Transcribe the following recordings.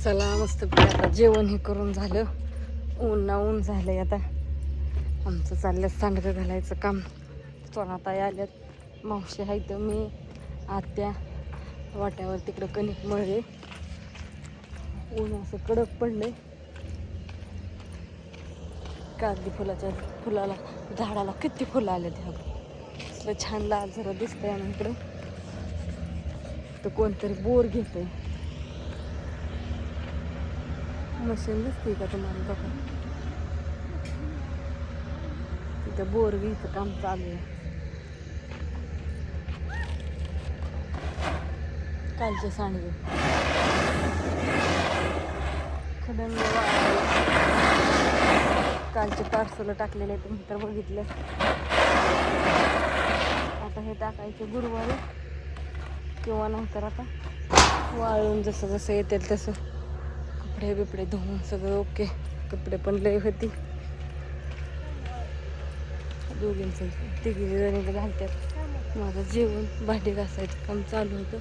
चला मस्त आता जेवण हे करून झालं. ऊन झालंय आता. आमचं चाललं सांडगं घालायचं काम. सोनाताई आल्यात, मावशी आहे तर मी आत्या वाट्यावर तिकडं कणिक मळले. ऊन असं कडक पडलंय. कागदी फुलाला झाडाला किती फुलं आलेत ह्या छान लाल जरा दिसतंय. आणि इकडं तर कोणतरी बोर घेतंय. मशीन दिसते का तुम्हाला? बघा तिथं बोर घ्यायचं काम चालू आहे. कालचे सांडगे खडंग कालचे पार्सल टाकलेले तुम्ही तर बघितलं. आता हे टाकायचे गुरुवारी किंवा नंतर आता वाळून जसं जसं येतील तसं. कपडे बिपडे धुवून सगळं ओके. कपडे पण लय होती दोघींचं, तिघी जणी घालतात. माझं जेवण भांडी घासायचं काम चालू होतं.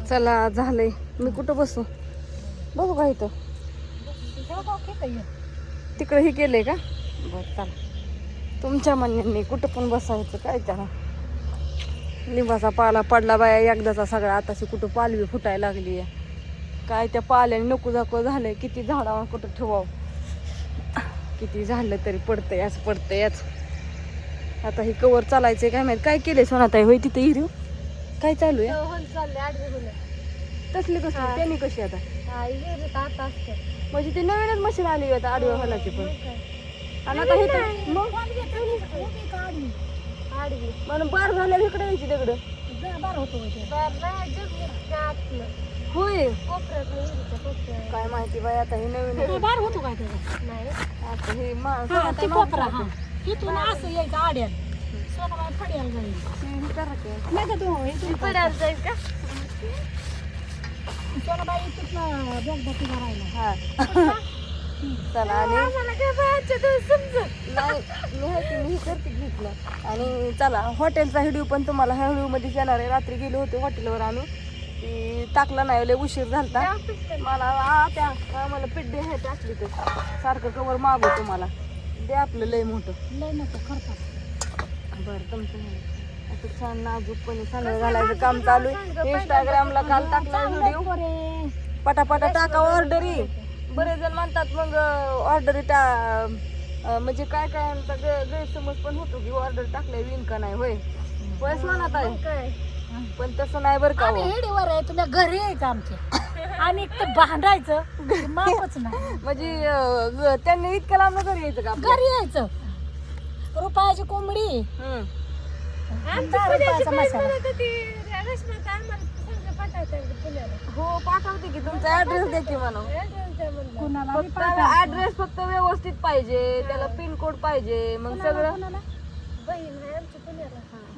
चला झालंय. मी कुठं बसू? बघू का इथं? तिकडं हे केलंय का? बरं चला, तुमच्या म्हणण्याने कुठं पण बसायचं काय त्याला. लिंबाचा पाला पडला बाया एकदाचा सगळा. आताशी कुठं पालवी फुटायला लागली आहे काय. त्या पाल्याने नको जाको झालंय. किती झाडावर कुठं ठेवावं, किती झालं तरी पडतंय याच पडतंय याच. आता ही कवर चालायचंय काय माहिती. काय केलंय सोनाताई? होय तिथं हिरव काय चालू आहे? तसली कसली त्यांनी कशी आता? म्हणजे ती नवीनच मशीन आली आता आडव्या हलाची पण. आणि आता हे म्हणून बार झाल्या इकडे यायची दगड होय. काय माहिती बाई आता हे नवीन बार होतो काय आता हे असं यायचं आड्यात चला. आणि चला हॉटेलचा व्हिडिओ पण तुम्हाला ह्या व्हिडिओ मध्ये येणार आहे. रात्री गेलो होते हॉटेलवर आम्ही, ती टाकला नाही, लय उशीर झालता मला. त्या मला पिड्डे आहे टाकली तर सारखं कवर मागू तुम्हाला दे आपलं लय मोठं लय नको खरपास. बरं तुमचं असं छान नाजूकपणे सांगणं घालायचं काम चालू आहे. इंस्टाग्रामला काल टाकला व्हिडिओ. पटापटा टाका ऑर्डरी. बरेच जण म्हणतात मग ऑर्डरी म्हणजे काय काय गैरसमज पण होतो की ऑर्डर टाकल्या विन का नाही. होय पैस म्हणत आहे पण तसं नाही बरं का. हेडीवर आहे तुला घरी यायचं आमच्या आणि भांडायचं मापच नाही. म्हणजे त्यांनी इतक्या लांब घरी यायचं का? घरी यायचं. रुपयाची कोंबडी हो पाठवते की. तुमचा ऍड्रेस द्या की म्हणून. ऍड्रेस फक्त व्यवस्थित पाहिजे, त्याला पिनकोड पाहिजे, मग सगळं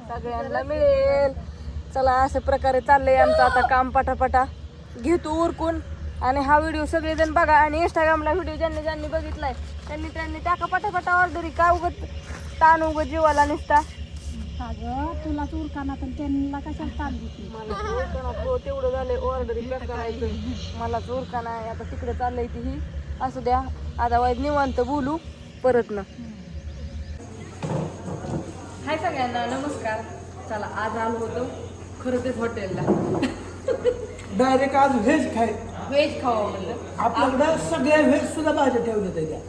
सगळ्यांना मिळेल. चला अशा प्रकारे चाललंय आमचं आता काम. पटापटा घेतो उरकून. आणि हा व्हिडिओ सगळेजण बघा. आणि इंस्टाग्रामला व्हिडिओ ज्यांनी बघितलाय त्यांनी टाका पटापटा ऑर्डरी. काय उगत ताण उगत जीवाला निसता. तुलाच उरकाना पण त्यांना कशाला ताण देते. मला तेवढं झालंय ऑर्डरी पॅक करायचं. मलाच उरकाना आहे आता. तिकडे चाललंय ती ही असू द्या. आता वाईट निवांत बोलू परत ना. हाय सगळ्यांना नमस्कार. चला आज आलो होतो खरं तेच हॉटेलला. डायरेक्ट आज व्हेज व्हेज खावं म्हणलं. आपल्याकडे सगळ्या व्हेज सुद्धा भाज्या ठेवल्या त्या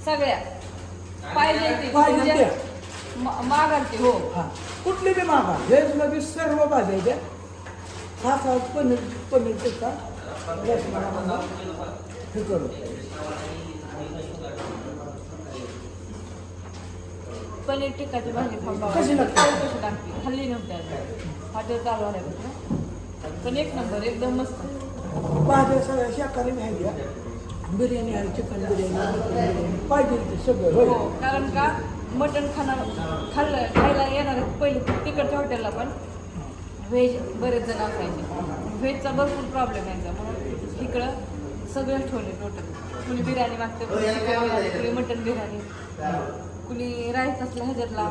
सगळ्या पाहिजे पाहिजे मागायची. हो हा कुठली बी मागा. व्हेज मध्ये सर्व भाज्या द्या. खास पनीर टिक्का रसमलाई हे करू. पनीर टिक्काची भाजी कशी लागते? कशी लागते खाल्ली नव्हती हॉटेल चालू आल्यापासून. पण एक नंबर एकदम मस्त. भाज्या सगळ्या शाकाहारी नाही द्या. बिर्याणी आहे, चिकन बिर्याणी पाहिजे ते सगळं. हो कारण का मटण खायला येणार पहिले तिकडच्या हॉटेलला पण व्हेज बरेच जण असायचे. व्हेजचा भरपूर प्रॉब्लेम यायचा म्हणून इकडं सगळं ठेवले टोटल. कुणी बिर्याणी मागते, कुणी चिकन बिर्याणी, कुणी मटण बिर्याणी. कुणी राईस असला ह्याच्यातला,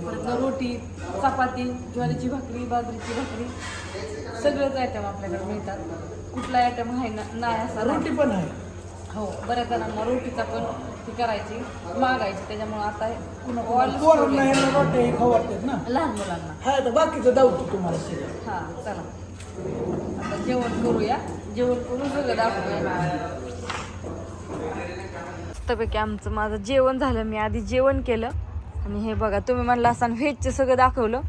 परत रोटी, चपाती, ज्वारीची भाकरी, बाजरीची भाकरी, सगळंच आयटम आपल्याकडे मिळतात. कुठला आयटम आहे ना नाही असा नाही. रोटी पण आहे. हो, बऱ्याच जणांना रोटीचा पण ती करायची मागायची, त्याच्यामुळे आता पोरांना ह्यांना रोट्या खाऊ वाटतात ना. लहान मुलांना. हा तर बाकीचं दावतो तुम्हाला सगळं. हां चला आता जेवण करूया, जेवण करून सगळं दाखवूया. मस्तपैकी आमचं माझं जेवण झालं. मी आधी जेवण केलं आणि हे बघा, तुम्ही म्हणला असाल व्हेजचं सगळं दाखवलं,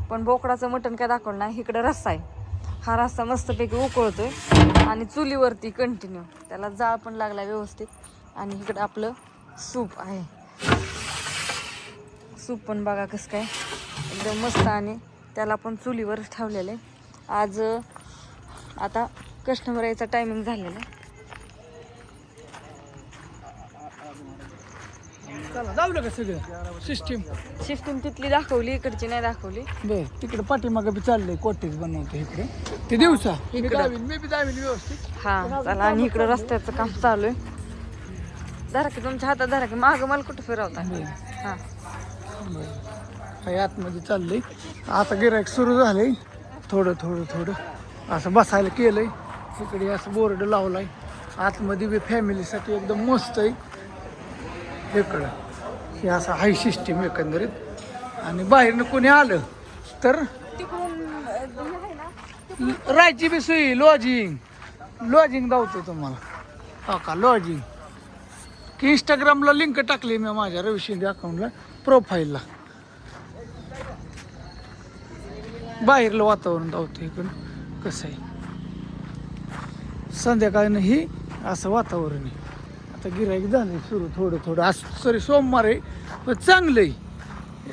पण बोकडाचं मटण काय दाखवलं नाही. इकडं रस्सा आहे, हा रस्सा मस्तपैकी उकळतोय आणि चुलीवरती कंटिन्यू, त्याला जाळ पण लागला व्यवस्थित. आणि इकडं आपलं सूप आहे, सूप पण बघा कसं काय एकदम मस्त, आणि त्याला पण चुलीवर ठेवलेलं आहे. आज आता कस्टमर यायचा टायमिंग झालेला आहे. चला दावलं का सगळं सिस्टीम तिथली दाखवली, इकडची नाही दाखवली. बर तिकडे पाठीमागे बी चाललंय, कॉटेज बनवतो इकडे ते दिवसा. इकडं. मी बी दावीन व्यवस्थित. हा चला, आणि इकडं रस्त्याचं काम चालू आहे. धरा की तुमच्या हातात, धरा की मागं मला कुठं फिरवता. हा काही आतमध्ये चाललंय. आता गिरायक सुरू झालंय, थोडं थोडं थोडं असं बसायला केलंय. इकडे असं बोर्ड लावलाय. आतमध्ये बी फॅमिलीसाठी एकदम मस्त आहे. इकडं हे असं हाय सिस्टीम एकंदरीत. आणि बाहेरनं कोणी आलं तर राहायची बी सोयी, लॉजिंग दावतो तुम्हाला. हो का, लॉजिंग की इंस्टाग्रामला लिंक टाकली मी माझ्या रवी शिंदे अकाउंटला, प्रोफाईलला. बाहेरलं वातावरण दावतो इकडं कसं आहे. संध्याकाळनं ही असं वातावरण आहे. आता गिराईक झालं सुरू थोडं थोडं. आज सॉरी सोमवार आहे, पण चांगलं आहे,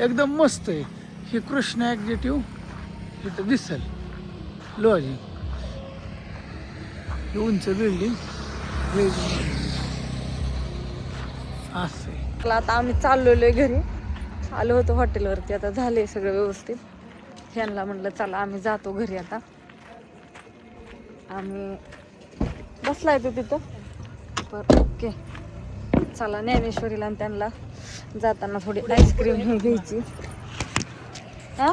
एकदम मस्त आहे. ही कृष्णा एक्झिटिव्ह इथं दिसेल लॉजिंग. ही उंच बिल्डिंग असं आहे. आता आम्ही चाललेलो आहे घरी, आलो होतो हॉटेलवरती, आता झाले सगळं व्यवस्थित. ह्यांना म्हटलं चला आम्ही जातो घरी. आता आम्ही बसला येतो तिथं, पर ओके चला. ज्ञानेश्वरीला आणि त्यांना जाताना थोडी आईस्क्रीम हे घ्यायची. हां